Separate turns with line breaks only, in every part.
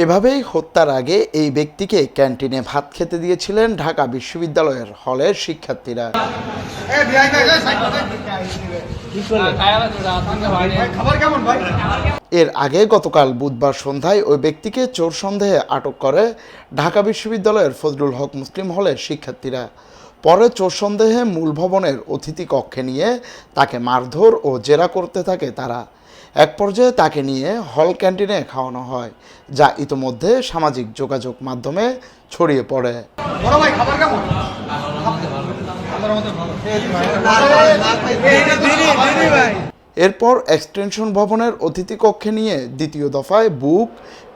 এভাবেই হত্যার আগে এই ব্যক্তিকে ক্যান্টিনে ভাত খেতে দিয়েছিলেন ঢাকা বিশ্ববিদ্যালয়ের হলের শিক্ষার্থীরা। এর আগে গতকাল বুধবার সন্ধ্যায় ওই ব্যক্তিকে চোর সন্দেহে আটক করে ঢাকা বিশ্ববিদ্যালয়ের ফজলুল হক মুসলিম হলের শিক্ষার্থীরা। পরে চোর সন্দেহে মূল ভবনের অতিথি কক্ষে নিয়ে তাকে মারধর ও জেরা করতে থাকে তারা। এক পর্যায়ে তাকে নিয়ে হল ক্যান্টিনে খাওয়ানো হয়, যা ইতোমধ্যে সামাজিক যোগাযোগ মাধ্যমে ছড়িয়ে পড়ে। এরপর এক্সটেনশন ভবনের অতিথি কক্ষে নিয়ে দ্বিতীয় দফায় বুক,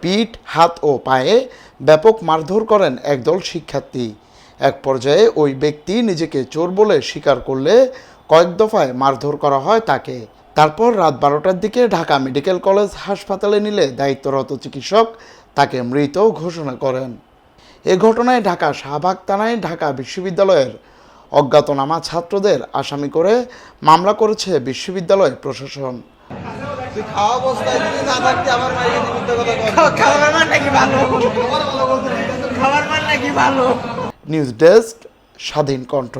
পিঠ, হাত ও পায়ে ব্যাপক মারধর করেন একদল শিক্ষার্থী। এক পর্যায়ে ওই ব্যক্তি নিজেকে চোর বলে স্বীকার করলে কয়েক দফায় মারধর করা হয় তাকে। তারপর রাত 12টার দিকে ঢাকা মেডিকেল কলেজ হাসপাতালে নিলে দায়িত্বরত চিকিৎসক তাকে মৃত ঘোষণা করেন। এ ঘটনায় ঢাকা শাহবাগ থানায় ঢাকা বিশ্ববিদ্যালয়ের অজ্ঞাতনামা ছাত্রদের আসামি করে মামলা করেছে বিশ্ববিদ্যালয় প্রশাসন। নিউজ ডেস্ক, স্বাধীন কণ্ঠ।